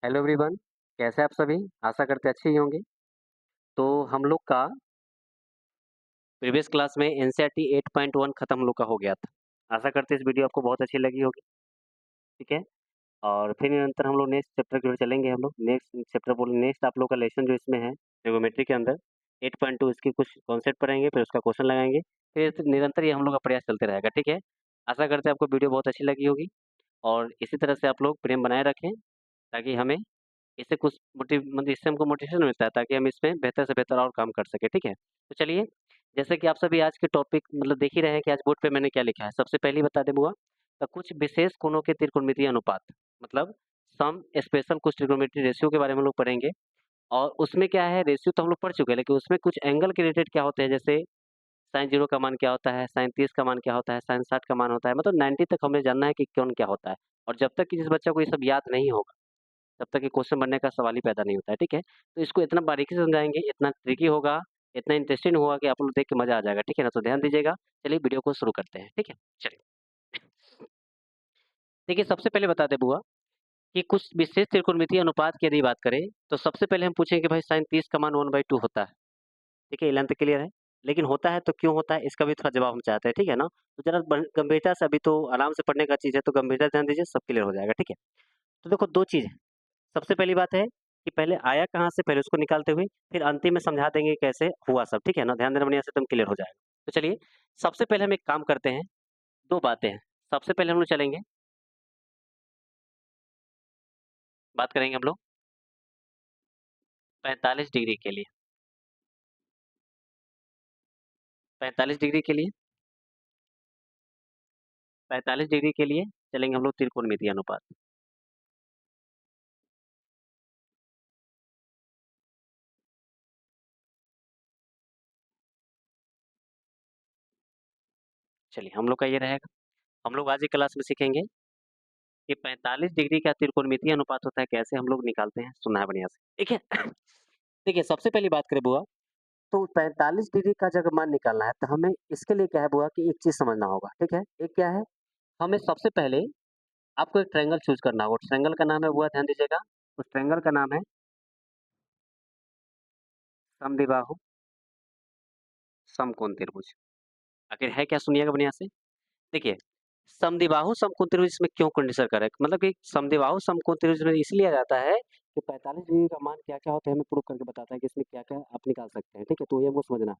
Hello everyone, कैसे हैं आप सभी? आशा करते अच्छे ही होंगे। तो हम लोग का प्रीवियस क्लास में एनसीईआरटी 8.1 खत्म हम लोग का हो गया था। आशा करते हैं इस वीडियो आपको बहुत अच्छी लगी होगी, ठीक है? और फिर निरंतर हम लोग नेक्स्ट चैप्टर की ओर चलेंगे हम लोग। नेक्स्ट आप लोग का लेसन जो इसमें है ट्रिग्नोमेट्री के अंदर 8.2 इसके कुछ कॉन्सेप्ट पढ़ेंगे, फिर उसका क्वेश्चन लगाएँगे। फिर निरंतर ये हम लोग का प्रयास चलते रहेगा, ठीक है? आशा करते हैं आपको वीडियो बहुत अच्छी लगी होगी और इसी तरह से आप लोग प्रेम बनाए रखें ताकि हमें इससे कुछ इससे हमको मोटिवेशन मिलता है ताकि हम इसमें बेहतर से बेहतर और काम कर सकें, ठीक है? तो चलिए, जैसे कि आप सभी आज के टॉपिक देख ही रहे हैं कि आज बोर्ड पे मैंने क्या लिखा है। सबसे पहले बता दें बुआ, कुछ विशेष कोणों के त्रिकोणमितीय अनुपात, मतलब सम स्पेशल कुछ त्रिकोणमितीय रेशियो के बारे में हम लोग पढ़ेंगे। और उसमें क्या है, रेशियो तो हम लोग पढ़ चुके हैं, लेकिन उसमें कुछ एंगल के रिलेटेड क्या होते हैं, जैसे साइन 0 का मान क्या होता है, साइन 30 का मान क्या होता है, साइन 60 का मान होता है, मतलब 90 तक हमें जानना है कि कौन क्या होता है। और जब तक कि जिस बच्चा को ये सब याद नहीं होगा तब तक ये क्वेश्चन बनने का सवाल ही पैदा नहीं होता है, ठीक है? तो इसको इतना बारीकी से समझाएँगे, इतना ट्रिकी होगा, इतना इंटरेस्टिंग होगा कि आप लोग देख के मज़ा आ जाएगा, ठीक है ना? तो ध्यान दीजिएगा। चलिए वीडियो को शुरू करते हैं, ठीक है? चलिए। देखिए, सबसे पहले बता दें बुआ कि कुछ विशेष त्रिकोणमितीय अनुपात की यदि बात करें, तो सबसे पहले हम पूछेंगे कि भाई साइन 30 का मान 1/2 होता है, ठीक है? ये लेंथ क्लियर है? लेकिन होता है तो क्यों होता है, इसका भी थोड़ा जवाब हम चाहते हैं, ठीक है ना? तो ज़रा गंभीरता से, अभी तो आराम से पढ़ने का चीज़ है, तो गंभीरता से ध्यान दीजिए, सब क्लियर हो जाएगा, ठीक है? तो देखो 2 चीज़ है। सबसे पहली बात है कि पहले आया कहाँ से, पहले उसको निकालते हुए फिर अंतिम में समझा देंगे कैसे हुआ सब, ठीक है ना? ध्यान देना बढ़िया से, एकदम क्लियर हो जाएगा। तो चलिए, सबसे पहले हम एक काम करते हैं, 2 बातें हैं। सबसे पहले हम लोग चलेंगे, बात करेंगे हम लोग 45 डिग्री के लिए। 45 डिग्री के लिए 45 डिग्री के लिए चलेंगे हम लोग त्रिकोणमितीय अनुपात। चलिए, हम लोग का ये रहेगा। हम लोग आज की क्लास में सीखेंगे कि 45 डिग्री का त्रिकोणमितीय अनुपात होता है, कैसे हम लोग निकालते हैं, सुनना है बढ़िया से, ठीक है? देखिए, सबसे पहली बात करें बुआ, तो 45 डिग्री का जब मान निकालना है, तो हमें इसके लिए क्या है बुआ कि एक चीज़ समझना होगा, ठीक है? एक क्या है, हमें सबसे पहले आपको एक ट्रायंगल चूज़ करना होगा। ट्रायंगल का नाम है बुआ, ध्यान दीजिएगा, उस ट्रायंगल का नाम है समद्विबाहु समकोण त्रिभुज। आखिर है क्या, सुनिएगा बढ़िया से। देखिए, समद्विबाहु समकोण त्रिभुज इसमें क्यों कंसीडर करें? मतलब कि समद्विबाहु समकोण त्रिभुज में इसलिए आ जाता है कि 45 डिग्री का मान क्या-क्या होता है, हमें प्रूव करके बताता है कि इसमें क्या-क्या आप निकाल सकते हैं, ठीक है? तो ये हमको समझना है।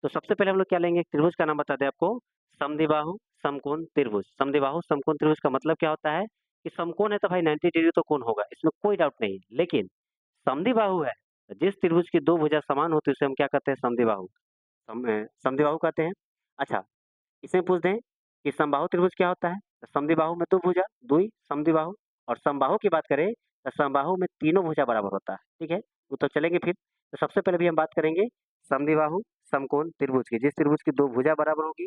तो सबसे पहले हम लोग क्या लेंगे, एक त्रिभुज का नाम बता दें आपको, समद्विबाहु समकोण त्रिभुज। समद्विबाहु समकोण त्रिभुज का मतलब क्या होता है कि समकोण है तो भाई 90 डिग्री तो कोण होगा, इसमें कोई डाउट नहीं है। लेकिन समद्विबाहु है, तो जिस त्रिभुज की 2 भुजा समान होती है उसे हम क्या कहते हैं, समद्विबाहु। समद्विबाहु कहते हैं। अच्छा, इसमें पूछ दें कि समबाहु त्रिभुज क्या होता है? तो समद्विबाहु में 2 भुजा, द्वि समद्विबाहु। और समबाहु की बात करें तो समबाहु में तीनों भुजा बराबर होता है, ठीक है? वो तो चलेंगे फिर। तो सबसे पहले भी हम बात करेंगे समद्विबाहु समकोण त्रिभुज की, जिस त्रिभुज की 2 भुजा बराबर होगी,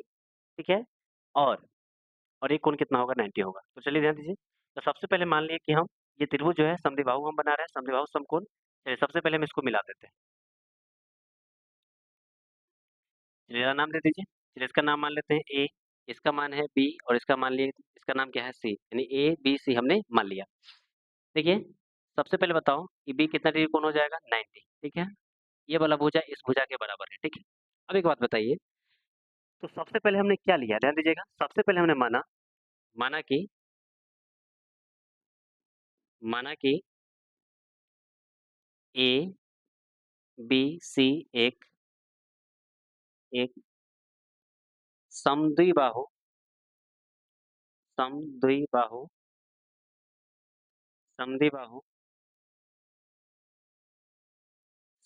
ठीक है? और एक कोण कितना होगा, 90 होगा। तो चलिए ध्यान दीजिए। तो सबसे पहले मान लिए कि हम ये त्रिभुज जो है समद्विबाहु हम बना रहे हैं, समद्विबाहु समकोण। चलिए सबसे पहले हम इसको मिला देते हैं। चलिए इसका नाम दे दीजिए। चलिए इसका नाम मान लेते हैं ए, इसका मान है बी और इसका मान लिए, इसका नाम क्या है सी, यानी ए बी सी हमने मान लिया। देखिए, सबसे पहले बताओ कि बी कितना डिग्री कोण हो जाएगा, 90, ठीक है? ये वाला भुजा इस भुजा के बराबर है, ठीक है? अब एक बात बताइए, तो सबसे पहले हमने क्या लिया, ध्यान दीजिएगा। सबसे पहले हमने माना माना कि माना कि ए बी सी एक एक समद्विबाहु समद्विबाहु समद्विबाहु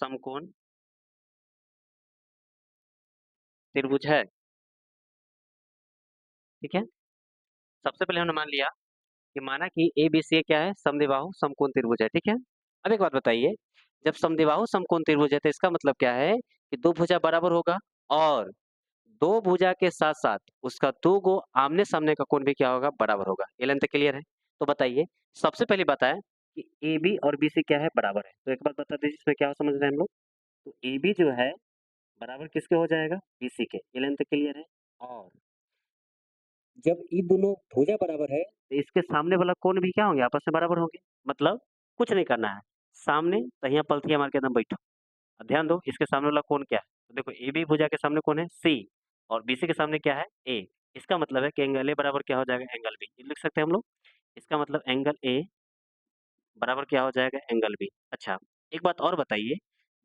समकोण त्रिभुज है, ठीक है? सबसे पहले हमने मान लिया कि माना कि ए बी सी क्या है, समद्विबाहु समकोण त्रिभुज है, ठीक है? अब एक बात बताइए, जब समद्विबाहु समकोण त्रिभुज है तो इसका मतलब क्या है कि 2 भुजा बराबर होगा और 2 भुजा के साथ-साथ उसका 2 गो आमने-सामने का कोण भी क्या होगा, बराबर होगा। ये लाइन तक क्लियर है? तो बताइए, सबसे पहली बात है कि AB और BC क्या है, बराबर है। तो एक बात बता दीजिए इसमें क्या समझ रहे हैं हम लोग? तो AB जो है बराबर किसके हो जाएगा, BC के। ये लाइन तक क्लियर है? और जब ये दोनों भुजा बराबर है तो इसके सामने वाला कोण भी क्या होंगे, आपस में बराबर होंगे। मतलब कुछ नहीं करना है, सामने तहिया पलथिया मार के एकदम बैठो। अब ध्यान दो इसके सामने वाला कोण क्या है, तो देखो AB भुजा के सामने कौन है, C, और BC के सामने क्या है, A। इसका मतलब है कि एंगल A बराबर क्या हो जाएगा, एंगल B। ये लिख सकते हैं हम लोग। इसका मतलब एंगल A बराबर क्या हो जाएगा, एंगल B। अच्छा, एक बात और बताइए,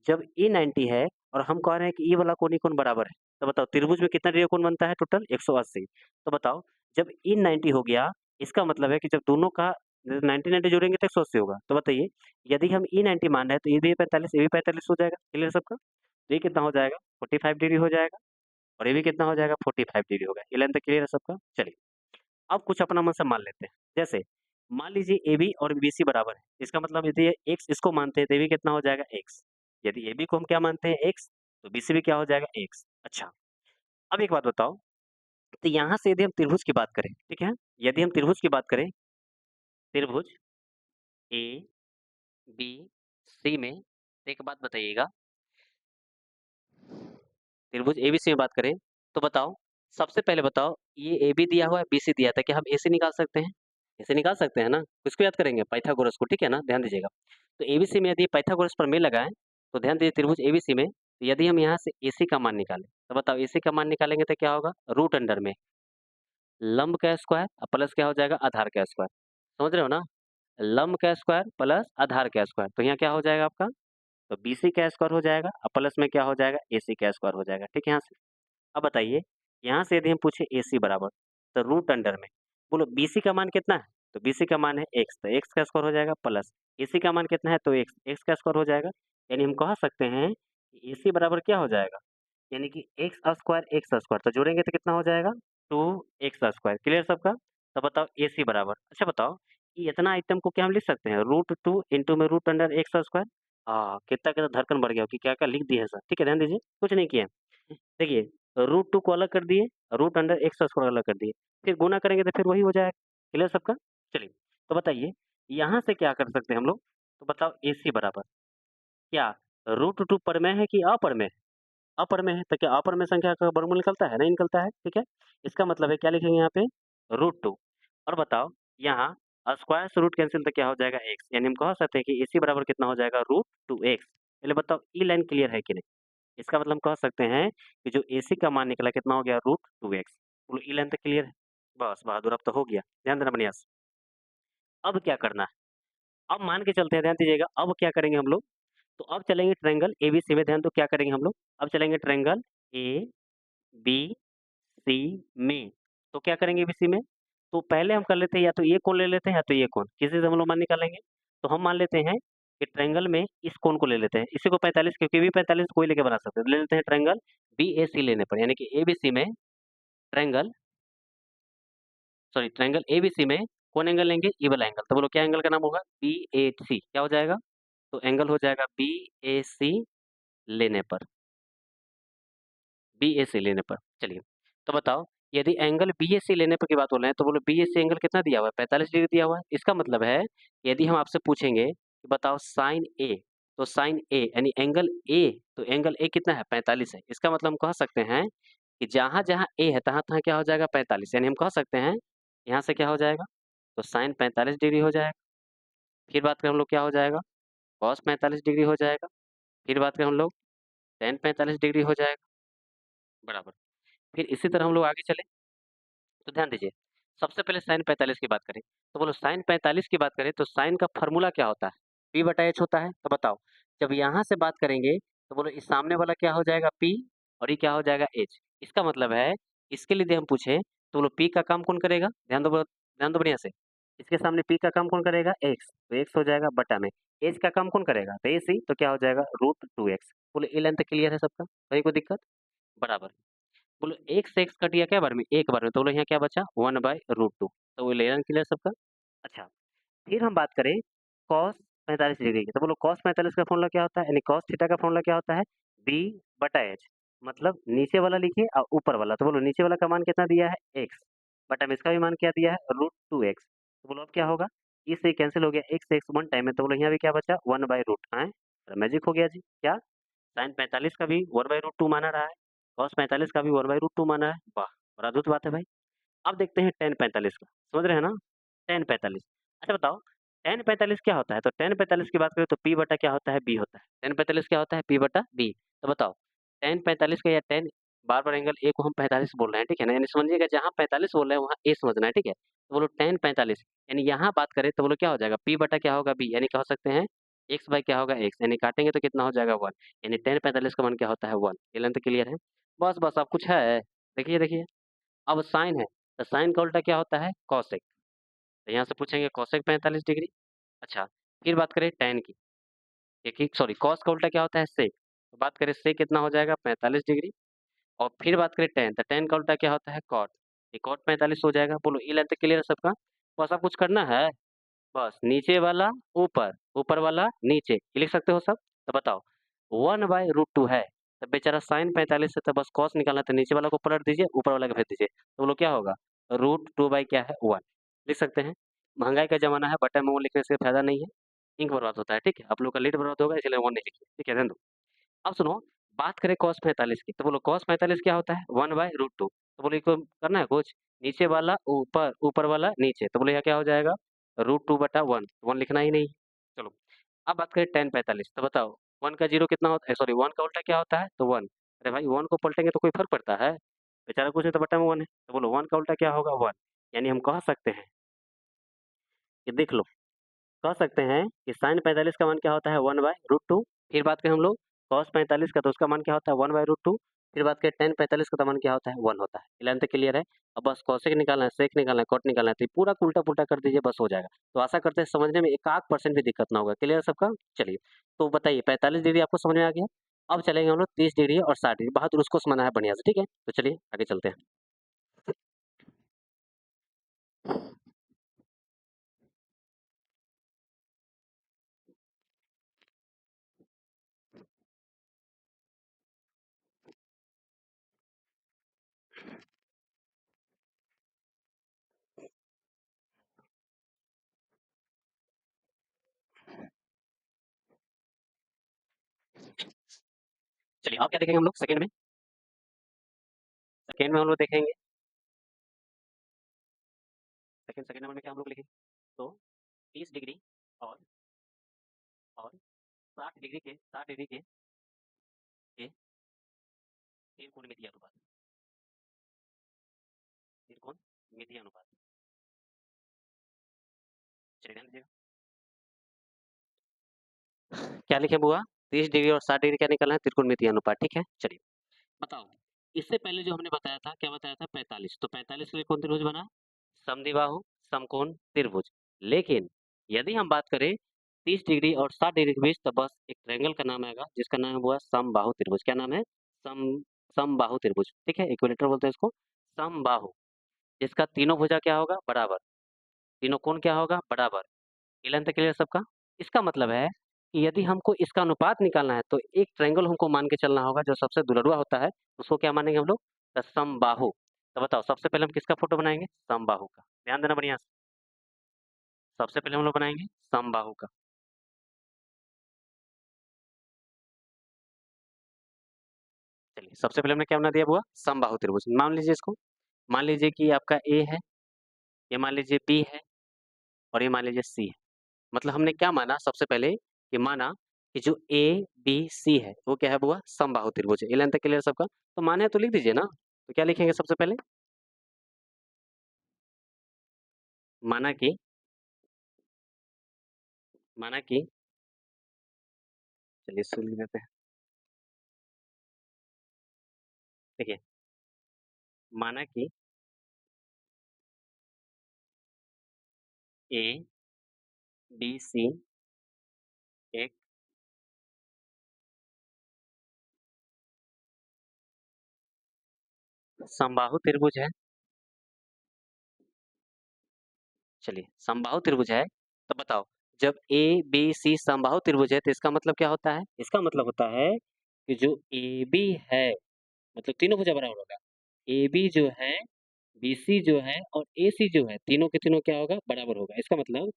जब E 90 है और हम कह रहे हैं कि E वाला कोण ही कोण बराबर है, तो बताओ त्रिभुज में कितना रेडियो कोण बनता है टोटल, 180। तो बताओ जब E 90 हो गया, इसका मतलब है कि जब दोनों का 90-90 जोड़ेंगे तो 180 होगा। तो बताइए यदि हम E 90 मान रहे हैं तो ये भी 45, ये भी 45 हो जाएगा। क्लियर सबका? तो ये कितना हो जाएगा, 45 डिग्री हो जाएगा, और ये भी कितना हो जाएगा, 45 डिग्री हो गया। ये लेंथ क्लियर है सबका? चलिए अब कुछ अपना मन से मान लेते हैं। जैसे मान लीजिए AB और BC बराबर है, इसका मतलब यदि x इसको मानते हैं तो ये भी कितना हो जाएगा, x। यदि AB को हम क्या मानते हैं, x, तो BC भी क्या हो जाएगा, x। अच्छा, अब एक बात बताओ, तो यहाँ से यदि हम त्रिभुज की बात करें, ठीक है, यदि हम त्रिभुज की बात करें, त्रिभुज ABC में, तो एक बात बताइएगा, त्रिभुज ABC में बात करें तो बताओ, सबसे पहले बताओ, ये AB दिया हुआ है, BC दिया था, क्या हम AC निकाल सकते हैं? AC निकाल सकते हैं ना? किसको याद करेंगे, पाइथागोरस को, ठीक है ना, ध्यान दीजिएगा। तो ABC में यदि पाइथागोरस प्रमेय लगाएं तो ध्यान दीजिए, त्रिभुज ABC में यदि हम यहाँ से AC का मान निकालें तो बताओ AC का मान निकालेंगे तो क्या होगा, रूट अंडर में लंब का स्क्वायर प्लस क्या हो जाएगा, आधार का स्क्वायर। समझ रहे हो ना, लंब का स्क्वायर प्लस आधार का स्क्वायर, तो यहाँ क्या हो जाएगा आपका, तो BC का स्क्वायर हो जाएगा और प्लस में क्या हो जाएगा, AC का स्क्वायर हो जाएगा। ठीक है, यहाँ से अब बताइए, यहाँ से यदि हम पूछे AC बराबर, तो रूट अंडर में बोलो BC का मान कितना है, तो BC का मान है x, तो x का स्क्वायर हो जाएगा प्लस AC का मान कितना है, तो x का स्क्वायर हो जाएगा। यानी हम कह सकते हैं कि AC बराबर क्या हो जाएगा, यानी कि x स्क्वायर, तो जोड़ेंगे तो कितना हो जाएगा, 2x स्क्वायर। क्लियर सबका? तो बताओ AC बराबर, अच्छा बताओ ये इतना आइटम को क्या हम लिख सकते हैं, √2 इंटू में रूट अंडर एक्स स्क्वायर। हाँ, कितना कितना धड़कन बढ़ गया कि क्या क्या लिख दिया है सर। ठीक है, ध्यान दीजिए, कुछ नहीं किया। देखिए, √2 को अलग कर दिए, रूट अंडर एक्स स्क्वायर अलग कर दिए, फिर गुना करेंगे तो फिर वही हो जाएगा। क्लियर सबका? चलिए, तो बताइए यहाँ से क्या कर सकते हैं हम लोग, तो बताओ AC बराबर क्या √2 परमेय है कि अपरमेय है? अपरमेय है, तो क्या अपरमेय संख्या का वर्गमूल निकलता है, नहीं निकलता है। ठीक है, इसका मतलब है क्या लिखेंगे यहाँ पे, √2। और बताओ यहाँ स्क्वायर से रूट कैंसिल तो क्या हो जाएगा, x। यानी हम कह सकते हैं कि AC बराबर कितना हो जाएगा, √2x। पहले बताओ ई लाइन क्लियर है कि नहीं, इसका मतलब हम कह सकते हैं कि जो AC का मान निकला कितना हो गया, √2x। बोलो ई लाइन तो क्लियर है, बस बहादुर, अब तो हो गया। ध्यान देना बढ़िया से। अब क्या करना है, अब मान के चलते हैं, ध्यान दीजिएगा, अब क्या करेंगे हम लोग, तो अब चलेंगे ट्रायंगल ABC में। ध्यान, तो क्या करेंगे हम लोग, अब चलेंगे ट्रायंगल ABC में। तो क्या करेंगे ABC में, तो पहले हम कर लेते हैं, या तो ये कोण ले लेते हैं या तो ये कोण, किसी से हम लोग मान निकालेंगे। तो हम मान लेते हैं कि ट्रायंगल में इस कोण को ले लेते हैं, इसी को 45, क्योंकि भी 45 कोई लेके बना सकते हैं, तो ले लेते हैं ट्रायंगल BAC लेने पर, यानी कि ABC में ट्रायंगल, सॉरी ट्रायंगल ABC में कौन एंगल लेंगे, ई वाला एंगल। तो बोलो क्या एंगल का नाम होगा, BAC। क्या हो जाएगा, तो एंगल हो जाएगा BAC लेने पर, BAC लेने पर। चलिए, तो बताओ यदि एंगल BAC लेने पर की बात हो रहे हैं तो बोलो BAC एंगल कितना दिया हुआ है, 45 डिग्री दिया हुआ है। इसका मतलब है यदि हम आपसे पूछेंगे कि बताओ साइन A, तो साइन A यानी एंगल A, तो एंगल A कितना है, 45 है। इसका मतलब हम कह सकते हैं कि जहाँ जहाँ A है तहाँ तहाँ क्या हो जाएगा, 45। यानी हम कह सकते हैं यहाँ से क्या हो जाएगा, तो साइन 45 डिग्री हो जाएगा। फिर बात करें हम लोग क्या हो जाएगा, कॉस 45 डिग्री हो जाएगा। फिर बात करें हम लोग टेन 45 डिग्री हो जाएगा, बराबर। फिर इसी तरह हम लोग आगे चले, तो ध्यान दीजिए, सबसे पहले साइन 45 की बात करें, तो बोलो साइन 45 की बात करें तो साइन का फॉर्मूला क्या होता है, P/H होता है। तो बताओ जब यहाँ से बात करेंगे तो बोलो इस सामने वाला क्या हो जाएगा, P, और ये क्या हो जाएगा, H। इसका मतलब है इसके लिए यदि हम पूछे तो बोलो P का काम कौन करेगा, ध्यान दो बढ़िया से, इसके सामने P का काम कौन करेगा, x, तो x हो जाएगा बटा में, H का काम कौन करेगा, तो AC, तो क्या हो जाएगा, √2x। बोलो ये लेंथ क्लियर है सबका, वही कोई दिक्कत, बराबर। बोलो एक से एक्स कट गया क्या बार में, एक बार में, तो बोलो यहाँ क्या बचा, 1/√2। तो वो लेना क्लियर सबका। अच्छा, फिर हम बात करें कॉस 45 डिग्री की, तो बोलो कॉस 45 का फॉर्मूला क्या होता है, यानी कॉस थीटा का फॉर्मूला क्या होता है, B/H। मतलब नीचे वाला लिखिए और ऊपर वाला, तो बोलो नीचे वाला का मान कितना दिया है, x, बटा में इसका भी मान क्या दिया है, √2x। तो बोलो अब क्या होगा, इससे कैंसिल हो गया, x से x 1 टाइम है, तो बोलो यहाँ भी क्या बचा, 1/√, है मैजिक हो गया जी। क्या साइन 45 का भी 1/√2 माना रहा है, कॉस 45 का भी 1/√2 माना है, वाह, बड़ा अद्भुत बात है भाई। अब देखते हैं tan 45 का, समझ रहे हैं ना? tan 45। अच्छा बताओ, tan 45 क्या होता है? तो tan 45 की बात करें तो p बटा क्या होता है? b होता है। tan 45 क्या होता है? p बटा b। तो बताओ, tan 45 का या tan बार-बार एंगल a को हम 45 बोल रहे हैं, ठीक है ना? यानी समझिएगा जहाँ 45 बोल रहे हैं वहाँ a समझना है, ठीक है? तो बोलो tan 45 यानी यहाँ बात करें तो बोलो क्या हो जाएगा? p बटा क्या होगा? b यानी कह सकते हैं x बाय क्या होगा? x यानी काटेंगे तो कितना हो जाएगा? 1 यानी tan 45 का मान क्या होता है? 1। ये लेंथ क्लियर है? बस अब कुछ है? देखिए। अब साइन है, तो साइन का उल्टा क्या होता है? कोसेक। तो यहाँ से पूछेंगे कोसेक 45 डिग्री। अच्छा, फिर बात करें टैन की, देखिए सॉरी कॉस का उल्टा क्या होता है? सेक। तो बात करें सेक कितना हो जाएगा? 45 डिग्री। और फिर बात करें टैन, तो टैन का उल्टा क्या होता है? कॉट। ये कॉट 45 हो जाएगा। बोलो ये लेंथ क्लियर है सबका? बस अब कुछ करना है? बस नीचे वाला ऊपर, ऊपर वाला नीचे, ये लिख सकते हो सब? तो बताओ 1/√2 है, तो बेचारा साइन 45 है तो बस कॉस निकालना, तो नीचे वाला को पलट दीजिए, ऊपर वाला को भेज दीजिए। तो बोलो क्या होगा? √2 बाई क्या है? 1 लिख सकते हैं। महंगाई का ज़माना है, बटन में वो लिखने से फ़ायदा नहीं है, इंक बर्बाद होता है, ठीक है? आप लोग का लीड बर्बाद होगा इसलिए 1 नहीं लिखिए, ठीक है? रहने दो। अब सुनो, बात करें cos 45 की, तो बोलो cos 45 क्या होता है? 1/√2। तो बोलो इसको करना है कुछ? नीचे वाला ऊपर, ऊपर वाला नीचे, तो बोलो यहाँ क्या हो जाएगा? √2 बटा 1, 1 लिखना ही नहीं। चलो, अब बात करें tan 45, तो बताओ 1 का 0 कितना होता है? सॉरी 1 का उल्टा क्या होता है? तो 1। अरे भाई 1 को पलटेंगे तो कोई फ़र्क पड़ता है? बेचारा कुछ नहीं तो बटा में 1 है, तो बोलो 1 का उल्टा क्या होगा? 1। यानी हम कह सकते हैं कि देख लो, कह सकते हैं कि साइन 45 का मान क्या होता है? 1/√2। फिर बात करें हम लोग कॉस 45 का, तो उसका मान क्या होता है? 1/√2। फिर बात करें tan 45 का, तो मान क्या होता है? 1 होता है। ये लेंथ क्लियर है? अब बस कॉसेक निकालना है, सेक निकालना है, कॉट निकालना है, तो ये पूरा उल्टा-पुल्टा कर दीजिए, बस हो जाएगा। तो आशा करते हैं समझने में 1 आध % भी दिक्कत ना होगा। क्लियर है सबका? चलिए, तो बताइए 45 डिग्री आपको समझ में आ गया? अब चलेंगे हम लोग 30 डिग्री और 60 डिग्री। बहादुर उसको समझना है बढ़िया से, ठीक है? तो चलिए आगे चलते हैं। चलिए, अब क्या देखेंगे हम लोग सेकंड में? सेकंड में हम लोग देखेंगे सेकंड नंबर में क्या हम लोग लिखेंगे? तो 30 डिग्री और 60 डिग्री के त्रिकोणमितीय अनुपात, त्रिकोणमितीय अनुपात। चलिए ध्यान दीजिएगा। क्या लिखे बुआ? 30 डिग्री और 60 डिग्री क्या निकालना है? त्रिकोणमितीय अनुपात, ठीक है? चलिए, बताओ इससे पहले जो हमने बताया था, क्या बताया था? 45। तो 45 के लिए कौन त्रिभुज बना? समद्विबाहु समकोण त्रिभुज। लेकिन यदि हम बात करें 30 डिग्री और 60 डिग्री के बीच, तो बस एक ट्रायंगल का नाम आएगा जिसका नाम हुआ समबाहु त्रिभुज। क्या नाम है? सम समबाहु त्रिभुज, ठीक है? इक्विलेटरल बोलते हैं इसको, समबाहु। जिसका तीनों भुजा क्या होगा? बराबर। तीनों कोण क्या होगा? बराबर। ये लेंथ क्लियर सबका? इसका मतलब है कि यदि हमको इसका अनुपात निकालना है तो एक ट्रायंगल हमको मान के चलना होगा जो सबसे दुलड़ुआ होता है, उसको क्या मानेंगे हम लोग? द समबाहु। तो बताओ सबसे पहले हम किसका फोटो बनाएंगे? समबाहु का। ध्यान देना बढ़िया से। सबसे पहले हम लोग बनाएंगे समबाहु का। चलिए, सबसे पहले हमने क्या बना दिया बुआ? समबाहु त्रिभुज। मान लीजिए इसको, मान लीजिए कि आपका ए है, ये मान लीजिए बी है और ये मान लीजिए सी है। मतलब हमने क्या माना सबसे पहले? कि माना कि जो ए बी सी है वो क्या है बुआ? समबाहु त्रिभुज है। ये लेंथ क्लियर सबका? तो माने हैं तो लिख दीजिए ना। तो क्या लिखेंगे सबसे पहले? माना कि माना कि चलिए इसको लिख देते हैं। देखिए, माना कि ए बी सी एक समबाहु त्रिभुज है। चलिए, समबाहु त्रिभुज है, तो बताओ जब ए बी सी समबाहु त्रिभुज है तो इसका मतलब क्या होता है? इसका मतलब होता है कि जो ए बी है, मतलब तीनों भुजा बराबर होगा। ए बी जो है, बी सी जो है और ए सी जो है, तीनों के तीनों क्या होगा? बराबर होगा। इसका मतलब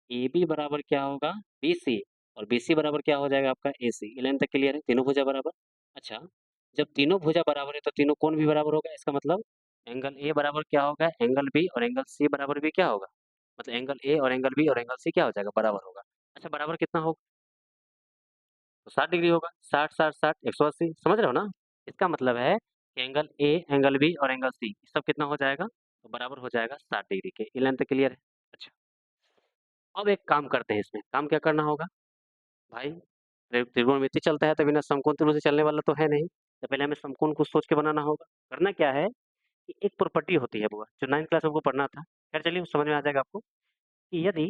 ए बी बराबर क्या होगा? बी सी, और बी सी बराबर क्या हो जाएगा आपका? ए सी। ये लाइन तक क्लियर है? तीनों भुजा बराबर। अच्छा, जब तीनों भुजा बराबर है तो तीनों कोण भी बराबर होगा। इसका मतलब एंगल ए बराबर क्या होगा, एंगल बी और एंगल सी बराबर भी क्या होगा, मतलब एंगल ए और एंगल बी और एंगल सी क्या हो जाएगा, बराबर होगा। अच्छा बराबर कितना होगा, तो 60 डिग्री होगा, 60 60 60 180, समझ रहे हो ना। इसका मतलब है कि एंगल ए, एंगल बी और एंगल सी सब कितना हो जाएगा, तो बराबर हो जाएगा 60 डिग्री के। ये लेंथ क्लियर है। अच्छा अब एक काम करते हैं, इसमें काम क्या करना होगा भाई, त्रिकोणमिति चलता है तो बिना समकोण त्रिभुज से चलने वाला तो है नहीं, तो पहले हमें समकोण को सोच के बनाना होगा। करना क्या है कि एक प्रॉपर्टी होती है बुआ, जो 9th क्लास में आपको पढ़ना था, खैर चलिए समझ में आ जाएगा आपको, कि यदि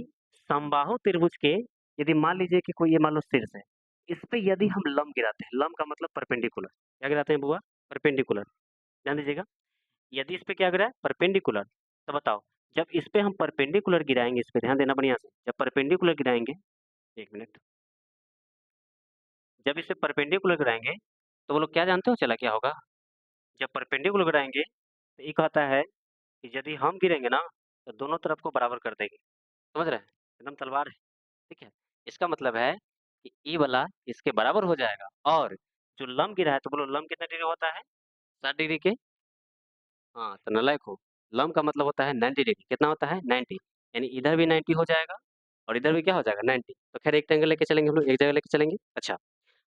समबाहु त्रिभुज के, यदि मान लीजिए कि कोई ये मान लो शीर्ष है, इस पे यदि हम लंब गिराते हैं, लंब का मतलब परपेंडिकुलर, क्या गिराते हैं बुआ, परपेंडिकुलर, ध्यान दीजिएगा, यदि इस पे क्या गिरा है, परपेंडिकुलर, तो बताओ जब इस पे हम परपेंडिकुलर गिराएंगे, इस पे ध्यान देना बढ़िया से, जब परपेंडिकुलर गिराएंगे, एक मिनट, जब इसे परपेंडिकुलर गिराएंगे तो वो लोग क्या जानते हो चला क्या होगा, जब परपेंडिकुलर गिराएंगे तो ये कहता है कि यदि हम गिरेंगे ना तो दोनों तरफ को बराबर कर देंगे, समझ रहे हैं, एकदम तलवार है, ठीक है। इसका मतलब है कि ई वाला इसके बराबर हो जाएगा, और जो लंब गिरा है तो बोलो लंब कितने डिग्री होता है, 60 डिग्री के, हाँ तो नालायक हो, लंब का मतलब होता है 90 डिग्री, कितना होता है 90, यानी इधर भी 90 हो जाएगा और इधर भी क्या हो जाएगा 90, तो खैर एक एंगल लेके चलेंगे हम लोग, एक जगह लेके चलेंगे। अच्छा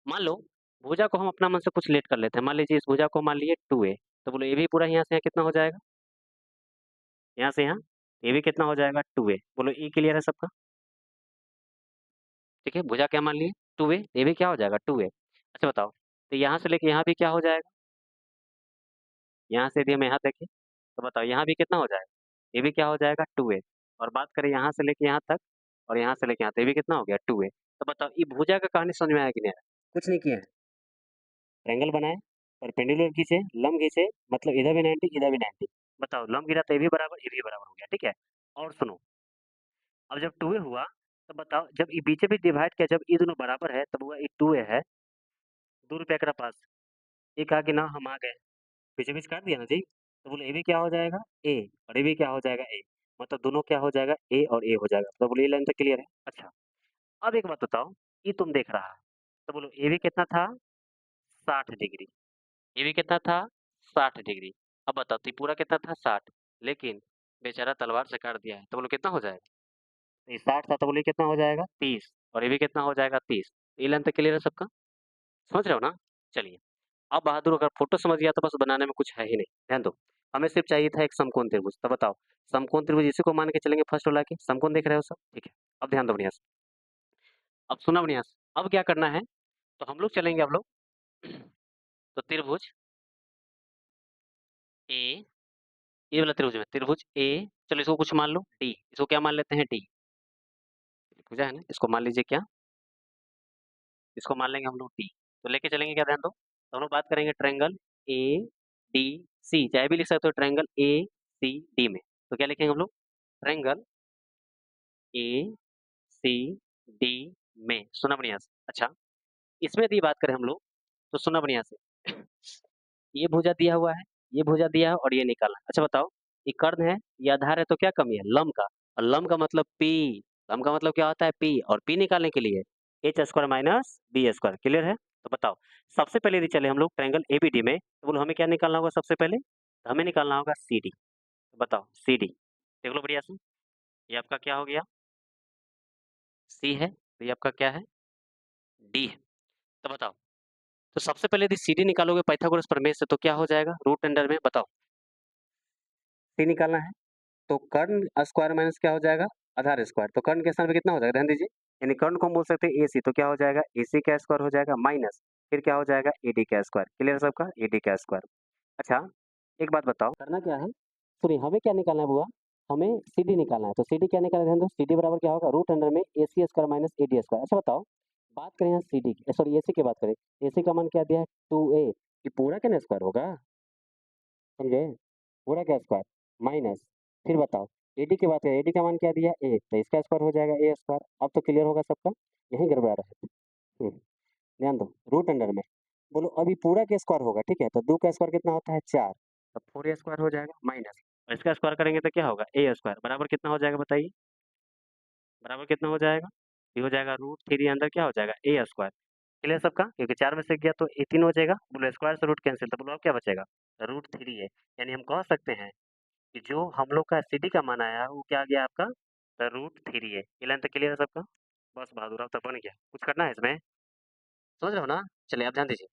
मान लो भुजा को हम अपना मन से कुछ लेट कर लेते हैं, मान लीजिए इस भुजा को मान लिए 2a, तो बोलो ये भी पूरा यहाँ से यहाँ कितना हो जाएगा, यहाँ से यहाँ, ये भी कितना हो जाएगा 2a, बोलो ई क्लियर है सबका, ठीक है, भुजा क्या मान लिए 2a, ये भी क्या हो जाएगा 2a। अच्छा बताओ, तो यहाँ से लेके यहाँ भी क्या हो जाएगा, यहाँ से यदि हम यहाँ देखें तो बताओ यहाँ भी कितना हो जाएगा, ये भी क्या हो जाएगा 2a, और बात करें यहाँ से लेके यहाँ तक और यहाँ से लेके यहाँ तक, ये भी कितना हो गया 2a। तो बताओ ये भुजा का कहानी समझ में आया कि नहीं आया, कुछ नहीं किया है, ट्रायंगल बनाए, परपेंडिकुलर खींचे, लंब खींचे, मतलब इधर भी 90 इधर भी 90, बताओ लंब गिरा तो ये भी बराबर ये भी बराबर हो गया, ठीक है। और सुनो, अब जब 2a हुआ तो बताओ जब ये बीचे भी डिवाइड किया, जब ये दोनों बराबर है तब हुआ ये 2a है, 2 रुपया के पास, ये कहा कि ना हम आ गए, बीचे बीच काट दिया ना जी, तो बोले ये भी क्या हो जाएगा a और ये भी क्या हो जाएगा a, मतलब दोनों क्या हो जाएगा a और a हो जाएगा, तो बोले ये लाइन तो क्लियर है। अच्छा अब एक बात बताओ, ये तुम देख रहा है, तो बोलो ये भी कितना था 60 डिग्री, ये भी कितना था 60 डिग्री, अब बताओ तो ये पूरा कितना था 60, लेकिन बेचारा तलवार से काट दिया है, तो बोलो कितना हो जाएगा, तो ये 60 था तो बोलिए कितना हो जाएगा 30, और ये भी कितना हो जाएगा 30, ये लेंथ क्लियर है सबका, समझ रहे हो ना। चलिए अब बहादुर अगर फोटो समझ गया तो बस बनाने में कुछ है ही नहीं, ध्यान दो, हमें सिर्फ चाहिए था एक समकोण त्रिभुज, तो बताओ समकोण त्रिभुज इसी को मान के चलेंगे फर्स्ट वाला के, समकोण देख रहे हो सब, ठीक है। अब ध्यान दो बढ़िया से, अब सुना बढ़िया से, अब क्या करना है, तो हम लोग चलेंगे, अब लोग तो त्रिभुज ए, ये वाला त्रिभुज में त्रिभुज ए, चलो इसको कुछ मान लो डी, इसको क्या मान लेते हैं डी, त्रिभुजा है ना, इसको मान लीजिए क्या, इसको मान लेंगे हम लोग डी, तो लेके चलेंगे क्या, ध्यान दो, तो हम लोग बात करेंगे ट्रायंगल ए डी सी, चाहे भी लिख सकते हो ट्रायंगल ए सी डी में, तो क्या लिखेंगे हम लोग, ट्रायंगल ए सी डी में, सुना बढ़िया से। अच्छा इसमें यदि बात करें हम लोग तो सुना बढ़िया से, ये भुजा दिया हुआ है, ये भुजा दिया है और ये निकाला, अच्छा बताओ ये कर्ण है, ये आधार है, तो क्या कमी है लंब का, और लंब का मतलब पी, लंब का मतलब क्या होता है पी, और पी निकालने के लिए H square minus B square, clear है। तो बताओ सबसे पहले यदि चले हम लोग ट्रायंगल एबीडी में, तो बोलो हमें क्या निकालना होगा सबसे पहले, तो हमें निकालना होगा सी डी, तो बताओ सी डी देख लो बढ़िया से, ये आपका क्या हो गया सी है, तो ये आपका क्या है डी है, तो बताओ, तो सबसे पहले यदि सी डी निकालोगे पाइथागोरस प्रमेय से तो क्या हो जाएगा, रूट अंडर में, बताओ सी निकालना है, तो कर्ण स्क्वायर माइनस क्या हो जाएगा आधार स्क्वायर, तो कर्ण के स्थान पे कितना हो जाएगा, ध्यान दीजिए, यानी कर्ण को हम बोल सकते हैं एसी, तो क्या हो जाएगा एसी का स्क्वायर हो जाएगा माइनस, फिर क्या हो जाएगा एडी का स्क्वायर, क्लियर सबका, एडी का स्क्वायर। अच्छा एक बात बताओ करना क्या है, सुनिए हमें क्या निकालना है बुआ, हमें सी डी निकालना है, तो सी डी क्या निकालना है, ध्यान दो, सी डी बराबर क्या होगा रूट अंडर में A C square minus A D square. अच्छा बताओ बात करें यहाँ सी डी की, सॉरी ए सी की बात करें, ए सी का मान क्या दिया है 2a, ये पूरा क्या स्क्वायर होगा, समझे, पूरा का स्क्वायर माइनस, फिर बताओ एडी की बात करें, एडी का मान क्या दिया ए, तो इसका स्क्वायर हो जाएगा ए स्क्वायर, अब तो क्लियर होगा सबका, यही गड़बड़ा रहा है। ध्यान दो रूट अंडर में, बोलो अभी पूरा का स्क्वायर होगा, ठीक है, तो 2 का स्क्वायर कितना होता है 4, तो 4a स्क्वायर हो जाएगा माइनस, और इसका स्क्वायर करेंगे तो क्या होगा ए स्क्वायर बराबर कितना हो जाएगा बताइए, बराबर कितना हो जाएगा, ये हो जाएगा रूट 3 अंदर क्या हो जाएगा ए स्क्वायर, क्लियर सबका? क्योंकि 4 में से गया तो 18 हो जाएगा। बोलो स्क्वायर से रूट कैंसिल, तो बोलो अब क्या बचेगा? √3 है। यानी हम कह सकते हैं कि जो हम लोग का एससीडी का मान आया वो क्या आ गया आपका? √3 है। ये लाइन तक क्लियर है सबका? बस बहादुर, अब तक बन गया। कुछ करना है इसमें? समझ रहे हो ना? चलिए अब ध्यान दीजिए।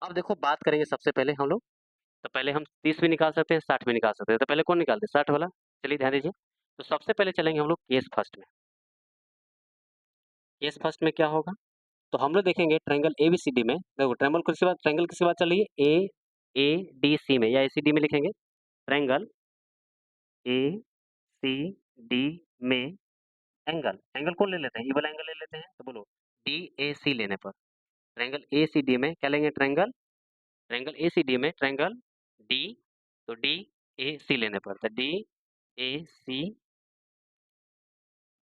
अब देखो बात करेंगे सबसे पहले हम लोग, तो पहले हम 30 भी निकाल सकते हैं, 60 भी निकाल सकते हैं। तो पहले कौन निकालते हैं? 60 वाला। चलिए ध्यान दीजिए। तो सबसे पहले चलेंगे हम लोग केस फर्स्ट में। केस फर्स्ट में क्या होगा? तो हम लोग देखेंगे ट्रायंगल एबीसीडी में। देखो ट्रायंगल किसके बाद चल रही है? एएडीसी में या एसीडी में लिखेंगे। ट्रायंगल एसीडी में एंगल, एंगल कौन ले लेते हैं? ये वाला एंगल ले लेते हैं। तो बोलो डीएसी लेने पर ट्रायंगल एसीडी में क्या लेंगे? ट्रायंगल ट्रायंगल एसीडी में ट्रायंगल डी, तो डी ए सी लेने पर, तो डी ए सी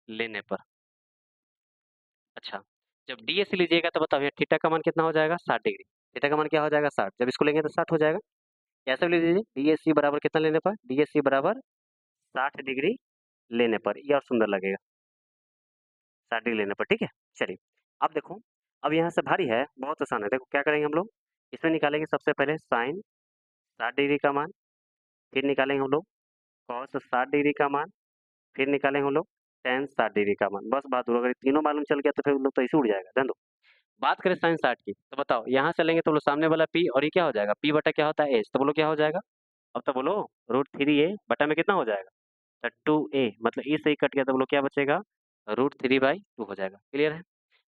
लेने पर। अच्छा, जब डी ए सी लीजिएगा तो बताओ यहाँ थीटा का मान कितना हो जाएगा? 60 डिग्री। थीटा का मान क्या हो जाएगा? 60। जब इसको लेंगे तो 60 हो जाएगा। कैसे भी ले लीजिए, डी ए सी बराबर कितना लेने पर? डी ए सी बराबर 60 डिग्री लेने पर। ये और सुंदर लगेगा, 60 डिग्री लेने पर। ठीक है, चलिए अब देखो, अब यहाँ से भारी है, बहुत आसान है। देखो क्या करेंगे हम लोग, इसमें निकालेंगे सबसे पहले साइन 60 डिग्री का मान, फिर निकालेंगे हम लोग कॉस 60 डिग्री का मान, फिर निकालेंगे हम लोग टेन 60 डिग्री का मान। बस बात हो, अगर ये तीनों मालूम चल गया तो फिर हम लोग तो ऐसे उड़ जाएगा। ध्यान दो, बात करें साइन 60 की, तो बताओ यहाँ से लेंगे तो बोलो सामने वाला पी, और ये क्या हो जाएगा? पी बटा क्या होता है? एच। तो बोलो क्या हो जाएगा? अब तो बोलो √3a बटा में कितना हो जाएगा? तो 2a, मतलब ई से ही कट गया, तो बोलो क्या बचेगा? √3/2 हो जाएगा। क्लियर है?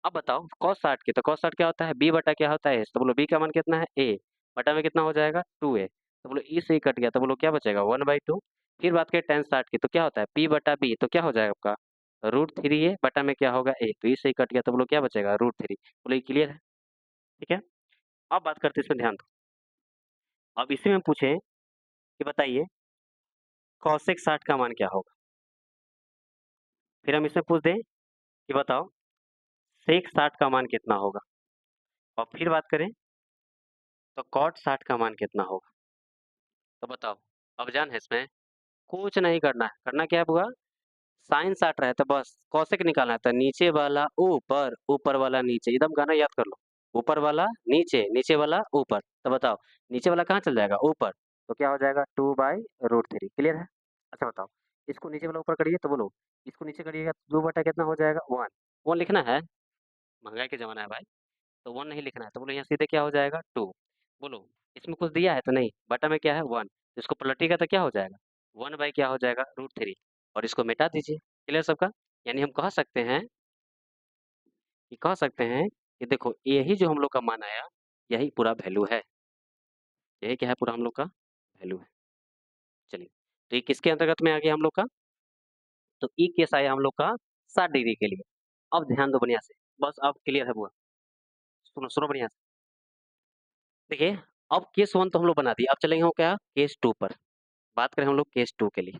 अब बताओ cos 60 की, तो cos 60 क्या होता है? b बटा क्या होता है? h। तो बोलो b का मान कितना है? a बटा में कितना हो जाएगा? 2a। तो बोलो e से ही कट गया, तो बोलो क्या बचेगा? 1/2। फिर बात करें tan 60 की, तो क्या होता है? p बटा b, तो क्या हो जाएगा आपका? √3a बटा में क्या होगा? a। तो e से ही कट गया, तो बोलो क्या बचेगा? √3। बोलो ये क्लियर है? ठीक है, अब बात करते हैं, इसमें ध्यान दो। अब इसी में पूछे कि बताइए cosec 60 का मान क्या होगा? फिर हम इसमें पूछ दें कि बताओ sec 60 का मान कितना होगा? और फिर बात करें तो cot 60 का मान कितना होगा? तो बताओ, अब जान है इसमें, कुछ नहीं करना है। करना क्या है बुआ? साइन 60 रहे तो बस कौशिक निकालना है, तो नीचे वाला ऊपर, ऊपर वाला नीचे। एकदम गाना याद कर लो, ऊपर वाला नीचे, नीचे वाला ऊपर। तो बताओ नीचे वाला कहाँ चल जाएगा? ऊपर। तो क्या हो जाएगा? 2/√3। क्लियर है? अच्छा बताओ, इसको नीचे वाला ऊपर करिए, तो बोलो इसको नीचे करिएगा तो 2 बटा कितना हो जाएगा? 1। 1 लिखना है, महंगाई के ज़माना है भाई, तो 1 नहीं लिखना है। तो बोलो यहाँ सीधे क्या हो जाएगा? 2। बोलो इसमें कुछ दिया है तो नहीं, बटा में क्या है? 1। इसको पलटिएगा तो क्या हो जाएगा? 1 बाई क्या हो जाएगा? √3। और इसको मिटा दीजिए। क्लियर सबका? यानी हम कह सकते हैं कि देखो यही जो हम लोग का मान आया, यही पूरा वैल्यू है। यही क्या है? पूरा हम लोग का वैल्यू है। चलिए, तो ये किसके अंतर्गत में आ गया हम लोग का? तो ई केस आया हम लोग का 60 डिग्री के लिए। अब ध्यान दो बढ़िया से, बस अब क्लियर है बुआ? सुनो सुनो बढ़िया से। देखिए, अब केस 1 तो हम लोग बना दिए, अब चलेंगे हम क्या? केस 2 पर। बात करें हम लोग केस 2 के लिए।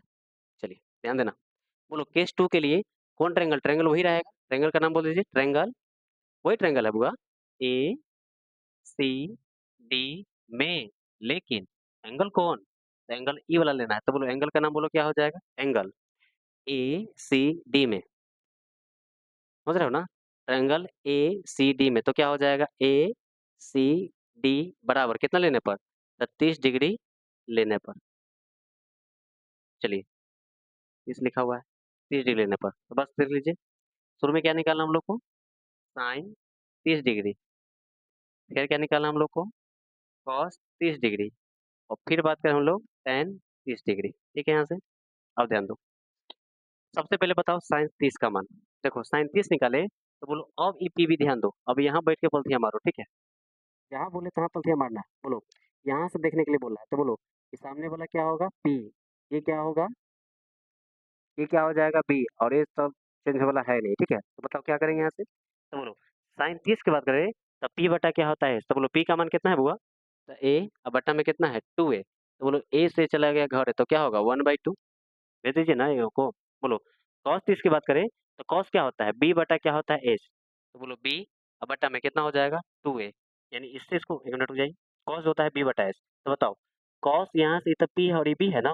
चलिए ध्यान देना। बोलो केस 2 के लिए कौन ट्रायंगल? ट्रायंगल वही रहेगा। ट्रायंगल का नाम बोल दीजिए। ट्रायंगल, वही ट्रायंगल है बुआ, ए सी डी में, लेकिन एंगल कौन? तो एंगल ई वाला लेना है। तो बोलो एंगल का नाम बोलो क्या हो जाएगा? एंगल ए सी डी में। समझ रहे हो ना? ट्रायंगल ए सी डी में, तो क्या हो जाएगा? ए सी डी बराबर कितना लेने पर? 30 डिग्री लेने पर। चलिए 30 लिखा हुआ है, 30 डिग्री लेने पर, तो बस देख लीजिए। शुरू में क्या निकालना हम लोग को? Sine 30 degree. फिर क्या निकालना हम लोग को? Cos 30 degree. और फिर बात करें हम लोग टेन 30 डिग्री। ठीक है यहाँ से? अब ध्यान दो, सबसे पहले बताओ साइन 30 का मान। देखो साइन 30 निकाले, तो बोलो अब ई पी भी ध्यान दो। अब यहाँ बैठ के पलथियाँ मारो, ठीक है? जहाँ बोले तहाँ पलथियाँ मारना है। बोलो यहाँ से देखने के लिए बोल रहा है, तो बोलो कि सामने वाला क्या होगा? पी। ये क्या होगा? ये क्या हो जाएगा? बी। और ये सब चेंज वाला है नहीं, ठीक है? तो बताओ क्या करेंगे यहाँ से? तो बोलो साइन 30 की बात करें तो पी बटा क्या होता है? तो बोलो पी का मान कितना है बुआ? तो ए, अब बटा में कितना है? 2a। तो बोलो ए से चला गया घर, तो क्या होगा? 1/2। दे दीजिए ना ये को। बोलो cos 30 की बात करें तो cos क्या होता है? b बटा क्या होता है? h। तो बोलो b, अब बटा में कितना हो जाएगा? 2a। यानी इससे इसको एक मिनट रुक जाइए, cos होता है b बटा h। तो बताओ cos यहाँ से तो p है और ये b है ना,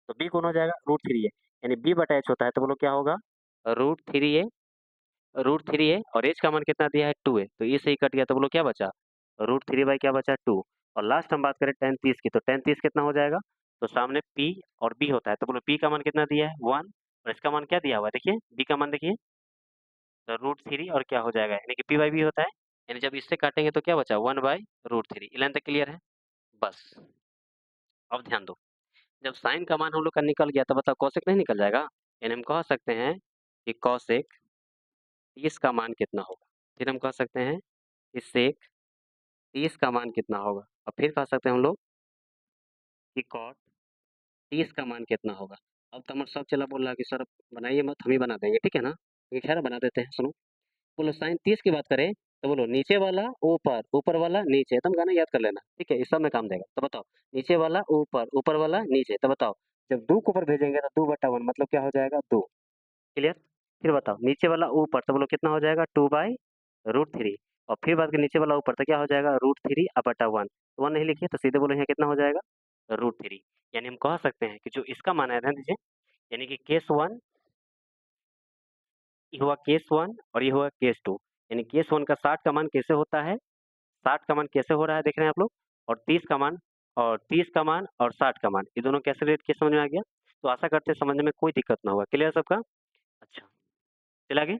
तो b कौन हो जाएगा? √3a। यानी b बटा h होता है, तो बोलो क्या होगा? √3a √3 है और एच का मान कितना दिया है 2 है, तो ये सही कट गया, तो बोलो क्या बचा, √3 क्या बचा 2। और लास्ट हम बात करें tan 30 की, तो tan 30 कितना हो जाएगा, तो सामने p और b होता है, तो बोलो p का मान कितना दिया है 1 और इसका मान क्या दिया हुआ है, देखिए b का मान देखिए, तो √3 और क्या हो जाएगा, यानी कि p बाई बी होता है, यानी जब इससे काटेंगे तो क्या बचा 1/√3। इलेवन तक क्लियर है, बस। अब ध्यान दो, जब साइन का मान हम लोग का निकल गया तो बताओ कौशिक नहीं निकल जाएगा, यानी हम कह सकते हैं कि कौशिक 30 का मान कितना होगा, फिर हम कह सकते हैं कि सेक 30 का मान कितना होगा, और फिर कह सकते हैं हम लोग कि कॉट 30 का मान कितना होगा। अब तो हमारा सब चला बोल रहा है कि सर बनाइए मत, हम ही बना देंगे, ठीक है ना, ये खैर बना देते हैं, सुनो। बोलो साइन 30 की बात करें तो बोलो नीचे वाला ऊपर, ऊपर वाला नीचे, एकदम गाना याद कर लेना, ठीक है, इस सब में काम देगा। तो बताओ नीचे वाला ऊपर, ऊपर वाला नीचे, तो बताओ जब 2 को ऊपर भेजेंगे तो 2/1 मतलब क्या हो जाएगा 2। क्लियर। फिर बताओ नीचे वाला ऊपर, तो बोलो कितना हो जाएगा 2/√3, और फिर बात करें नीचे वाला ऊपर तो क्या हो जाएगा √3/1। 1 नहीं लिखिए तो सीधे बोलो यहाँ कितना हो जाएगा √3। यानी हम कह सकते हैं कि जो इसका मान है, ध्यान दीजिए, यानी कि केस 1, ये हुआ केस 1 और ये हुआ केस 2। यानी केस 1 का 60 का मान कैसे होता है, 60 का मान कैसे हो रहा है देख रहे हैं आप लोग, और 30 का मान, और 30 का मान और 60 का मान, ये दोनों कैसे रिलेट किए समझ में आ गया। तो आशा करते हैं समझने में कोई दिक्कत ना होगा। क्लियर सबका। अच्छा, चला आगे।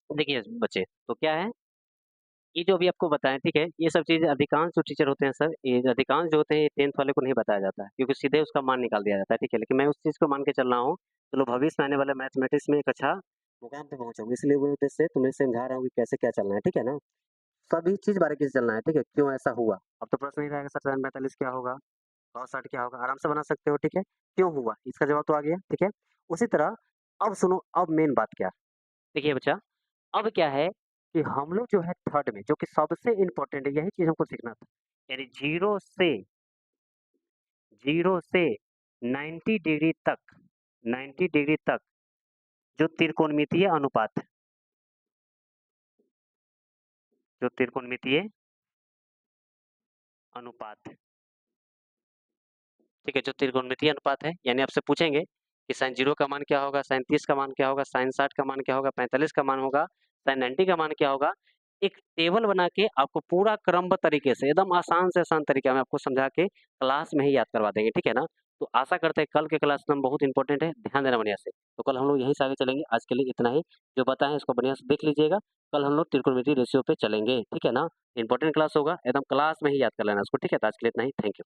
देखिए बच्चे, तो क्या है, ये जो अभी आपको बताएं, ठीक है, ये सब चीज़ अधिकांश जो टीचर होते हैं सर, ये अधिकांश जो होते हैं ये 10th वाले को नहीं बताया जाता है, क्योंकि सीधे उसका मान निकाल दिया जाता है, ठीक है। लेकिन मैं उस चीज़ को मान के चल रहा हूँ, चलो भविष्य में आने वाले मैथमेटिक्स में एक अच्छा मुकाम पे पहुंचाऊंगी, इसलिए वो उद्देश्य से तुम्हें समझा रहा हूँ कि कैसे क्या चलना है, ठीक है ना। सभी चीज बारीकी से चलना है, ठीक है, क्यों ऐसा हुआ। अब तो प्रश्न नहीं रहेगा सर साइन 45 क्या होगा, 160 क्या होगा, आराम से बना सकते हो, ठीक है। क्यों हुआ इसका जवाब तो आ गया, ठीक है। उसी तरह अब सुनो, अब मेन बात क्या, देखिए बच्चा, अब क्या है कि हम लोग जो है थर्ड में, जो कि सबसे इंपॉर्टेंट है, यही चीज हमको सीखना था, यानी जीरो से 90 डिग्री तक, 90 डिग्री तक जो त्रिकोणमितीय अनुपात है, जो त्रिकोणमितीय अनुपात है, ठीक है, जो त्रिकोणमितीय अनुपात है, यानी आपसे पूछेंगे कि साइन 0 का मान क्या होगा, साइन 30 का मान क्या होगा, साइन 60 का मान क्या होगा, 45 का मान होगा, साइन 90 का मान क्या होगा। एक टेबल बना के आपको पूरा क्रमबद्ध तरीके से, एकदम आसान से आसान तरीका में आपको समझा के क्लास में ही याद करवा देंगे, ठीक है ना। तो आशा करते हैं कल के क्लास में बहुत इंपॉर्टेंट है, ध्यान देना बढ़िया से। तो कल हम लोग यहीं से आगे चलेंगे, आज के लिए इतना ही, जो बताएं इसको बढ़िया से देख लीजिएगा। कल हम लोग त्रिकोणमितीय रेशियो पे चलेंगे, ठीक है ना। इंपॉर्टेंट क्लास होगा, एकदम क्लास में ही याद कर लेना इसको, ठीक है। तो आज के लिए इतना ही, थैंक यू।